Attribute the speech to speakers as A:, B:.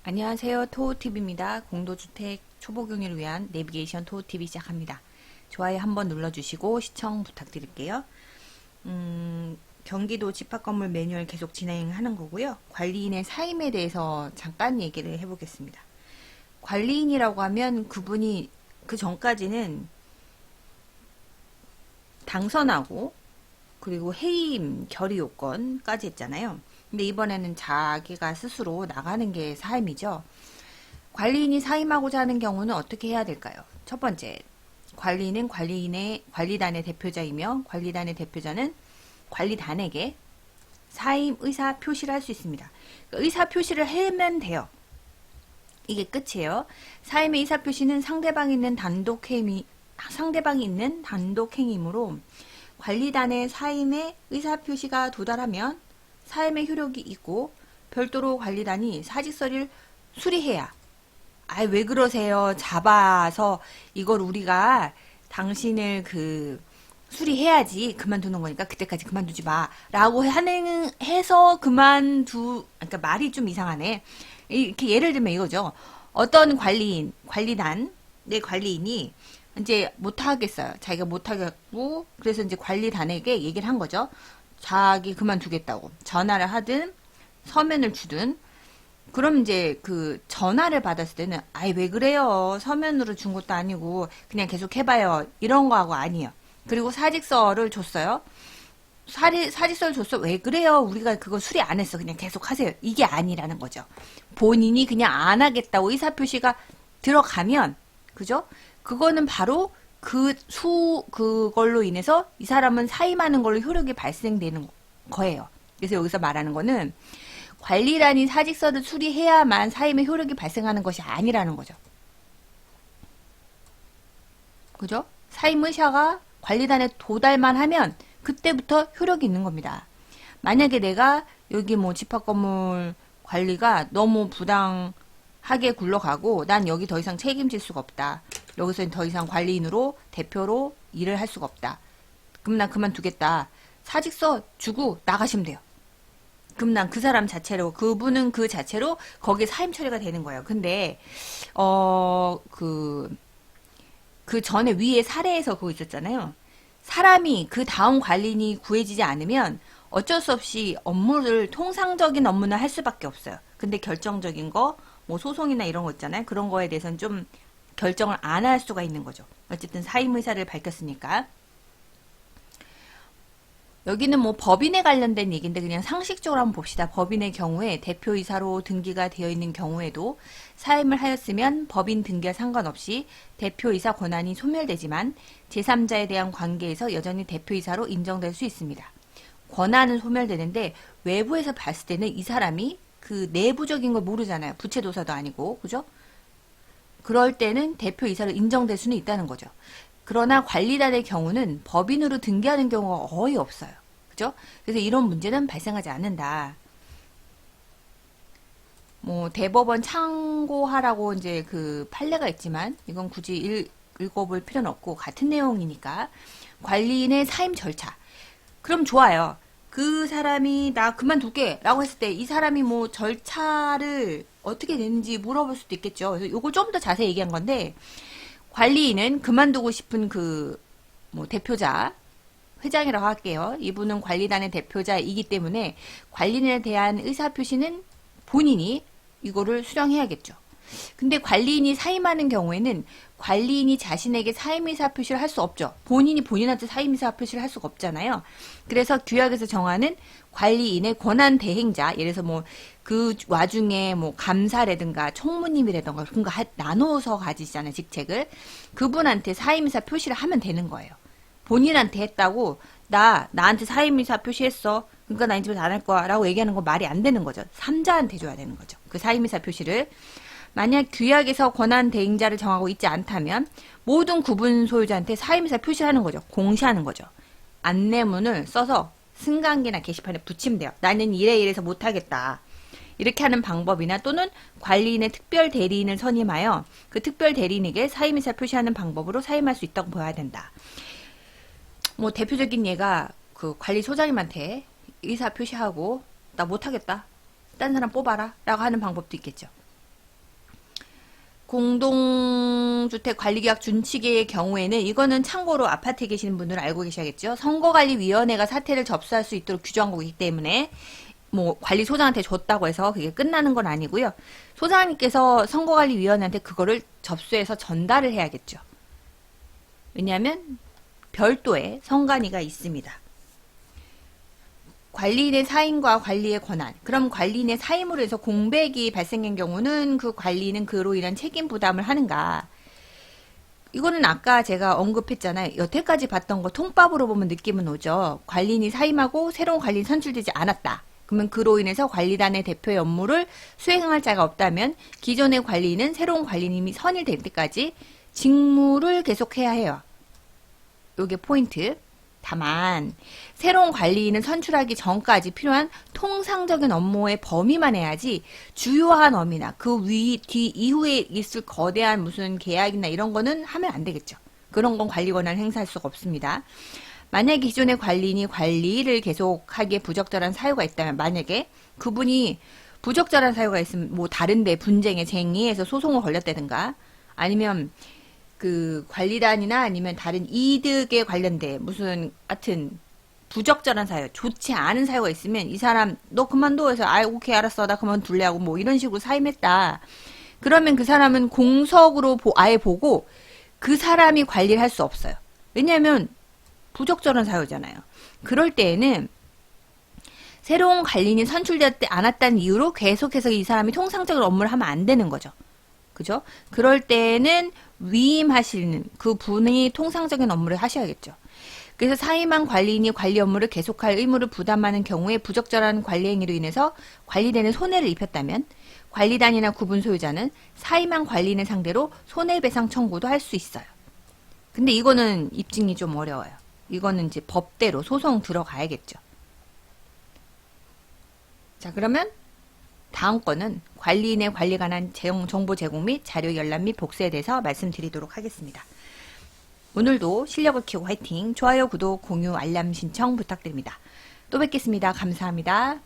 A: 안녕하세요. 토우TV입니다. 공도주택 초보경유를 위한 내비게이션 토우TV 시작합니다. 좋아요 한번 눌러주시고 시청 부탁드릴게요. 경기도 집합건물 매뉴얼 계속 진행하는 거고요. 관리인의 사임에 대해서 잠깐 얘기를 해보겠습니다. 관리인이라고 하면 그분이 그 전까지는 당선하고 그리고 해임, 결의 요건까지 했잖아요. 근데 이번에는 자기가 스스로 나가는 게 사임이죠. 관리인이 사임하고자 하는 경우는 어떻게 해야 될까요? 첫 번째, 관리인은 관리단의 대표자이며 관리단의 대표자는 관리단에게 사임 의사 표시를 할 수 있습니다. 의사 표시를 하면 돼요. 이게 끝이에요. 사임의 의사 표시는 상대방이 있는 단독 행위이므로 관리단의 사임의 의사 표시가 도달하면 사임의 효력이 있고 별도로 관리단이 사직서를 수리해야 왜 그러세요? 잡아서 이걸 우리가 당신을 수리해야지 그만두는 거니까 그때까지 그만두지 마 라고 해서 그러니까 말이 좀 이상하네. 이렇게 예를 들면 이거죠. 어떤 관리단의 관리인이 이제 못하겠어요. 자기가 못하겠고, 그래서 이제 관리단에게 얘기를 한 거죠. 자기 그만두겠다고. 전화를 하든, 서면을 주든, 그럼 이제 그 전화를 받았을 때는, 왜 그래요? 서면으로 준 것도 아니고, 그냥 계속 해봐요. 이런 거하고 아니에요. 그리고 사직서를 줬어요. 사직서를 줬어. 왜 그래요? 우리가 그거 수리 안 했어. 그냥 계속 하세요. 이게 아니라는 거죠. 본인이 그냥 안 하겠다고 의사표시가 들어가면, 그죠? 그거는 바로 그걸로 인해서 이 사람은 사임하는 걸로 효력이 발생되는 거예요. 그래서 여기서 말하는 거는 관리단이 사직서를 수리해야만 사임의 효력이 발생하는 것이 아니라는 거죠. 그죠? 사임 의사가 관리단에 도달만 하면 그때부터 효력이 있는 겁니다. 만약에 내가 여기 집합건물 관리가 너무 부당하게 굴러가고 난 여기 더 이상 책임질 수가 없다. 여기서 더 이상 관리인으로 대표로 일을 할 수가 없다. 그럼 난 그만두겠다. 사직서 주고 나가시면 돼요. 그럼 난 그 사람 자체로 그분은 그 자체로 거기에 사임 처리가 되는 거예요. 근데 그 전에 위에 사례에서 그거 있었잖아요. 사람이 그 다음 관리인이 구해지지 않으면 어쩔 수 없이 통상적인 업무는 할 수밖에 없어요. 근데 결정적인 거, 소송이나 이런 거 있잖아요. 그런 거에 대해서는 좀 결정을 안 할 수가 있는 거죠. 어쨌든 사임 의사를 밝혔으니까. 여기는 법인에 관련된 얘기인데 그냥 상식적으로 한번 봅시다. 법인의 경우에 대표이사로 등기가 되어 있는 경우에도 사임을 하였으면 법인 등기와 상관없이 대표이사 권한이 소멸되지만 제3자에 대한 관계에서 여전히 대표이사로 인정될 수 있습니다. 권한은 소멸되는데 외부에서 봤을 때는 이 사람이 그 내부적인 걸 모르잖아요. 부채도사도 아니고, 그죠? 그럴 때는 대표이사로 인정될 수는 있다는 거죠. 그러나 관리단의 경우는 법인으로 등기하는 경우가 거의 없어요. 그죠? 그래서 이런 문제는 발생하지 않는다. 대법원 참고하라고 이제 그 판례가 있지만 이건 굳이 읽어볼 필요는 없고 같은 내용이니까 관리인의 사임 절차. 그럼 좋아요. 그 사람이 나 그만둘게 라고 했을 때 이 사람이 절차를 어떻게 되는지 물어볼 수도 있겠죠. 그래서 요걸 좀 더 자세히 얘기한 건데 관리인은 그만두고 싶은 대표자 회장이라고 할게요. 이분은 관리단의 대표자이기 때문에 관리인에 대한 의사표시는 본인이 이거를 수령해야겠죠. 근데 관리인이 사임하는 경우에는 관리인이 자신에게 사임의사 표시를 할 수 없죠. 본인이 본인한테 사임의사 표시를 할 수가 없잖아요. 그래서 규약에서 정하는 관리인의 권한 대행자, 예를 들어서 그 와중에 감사라든가 총무님이라든가 그런 거 나눠서 가지잖아요, 직책을. 그분한테 사임의사 표시를 하면 되는 거예요. 본인한테 했다고 나한테 사임의사 표시했어. 그러니까 나 이 집에서 안 할 거야 라고 얘기하는 건 말이 안 되는 거죠. 3자한테 줘야 되는 거죠. 그 사임의사 표시를. 만약 규약에서 권한 대행자를 정하고 있지 않다면 모든 구분 소유자한테 사임의사 표시를 하는 거죠. 공시하는 거죠. 안내문을 써서 승강기나 게시판에 붙이면 돼요. 나는 이래서 못하겠다. 이렇게 하는 방법이나 또는 관리인의 특별 대리인을 선임하여 그 특별 대리인에게 사임의사 표시하는 방법으로 사임할 수 있다고 보아야 된다. 대표적인 예가 그 관리소장님한테 의사 표시하고 나 못하겠다. 딴 사람 뽑아라 라고 하는 방법도 있겠죠. 공동주택 관리계약 준칙의 경우에는 이거는 참고로 아파트에 계시는 분들은 알고 계셔야겠죠. 선거관리위원회가 사태를 접수할 수 있도록 규정한 거기 때문에 뭐 관리소장한테 줬다고 해서 그게 끝나는 건 아니고요. 소장님께서 선거관리위원회한테 그거를 접수해서 전달을 해야겠죠. 왜냐하면 별도의 선관위가 있습니다. 관리인의 사임과 관리의 권한. 그럼 관리인의 사임으로 해서 공백이 발생한 경우는 그 관리인은 그로 인한 책임 부담을 하는가. 이거는 아까 제가 언급했잖아요. 여태까지 봤던 거 통밥으로 보면 느낌은 오죠. 관리인이 사임하고 새로운 관리인 선출되지 않았다. 그러면 그로 인해서 관리단의 대표의 업무를 수행할 자가 없다면 기존의 관리인은 새로운 관리인이 선임될 때까지 직무를 계속해야 해요. 요게 포인트. 다만 새로운 관리인을 선출하기 전까지 필요한 통상적인 업무의 범위만 해야지 주요한 업무나 그 뒤 이후에 있을 거대한 무슨 계약이나 이런 거는 하면 안 되겠죠. 그런 건 관리 권한을 행사할 수가 없습니다. 만약에 기존의 관리인이 관리를 계속하기에 부적절한 사유가 있다면, 만약에 그분이 부적절한 사유가 있으면 뭐 다른데 분쟁에 쟁의해서 소송을 걸렸다든가, 아니면 그 관리단이나 아니면 다른 이득에 관련된 무슨 하여튼 부적절한 사유, 좋지 않은 사유가 있으면 이 사람 너 그만둬 해서 아 오케이 알았어 나 그만둘래 하고 뭐 이런 식으로 사임했다. 그러면 그 사람은 공석으로 아예 보고 그 사람이 관리를 할 수 없어요. 왜냐하면 부적절한 사유잖아요. 그럴 때에는 새로운 관리인이 선출되지 않았다는 이유로 계속해서 이 사람이 통상적인 업무를 하면 안 되는 거죠. 그죠? 그럴 때는 위임하시는 그 분이 통상적인 업무를 하셔야겠죠. 그래서 사임한 관리인이 관리 업무를 계속할 의무를 부담하는 경우에 부적절한 관리 행위로 인해서 관리대는 손해를 입혔다면 관리단이나 구분 소유자는 사임한 관리인을 상대로 손해배상 청구도 할 수 있어요. 근데 이거는 입증이 좀 어려워요. 이거는 이제 법대로 소송 들어가야겠죠. 자, 그러면 다음 거는 관리인의 관리에 관한 정보 제공 및 자료 열람 및 복수에 대해서 말씀드리도록 하겠습니다. 오늘도 실력을 키우고 화이팅! 좋아요, 구독, 공유, 알람 신청 부탁드립니다. 또 뵙겠습니다. 감사합니다.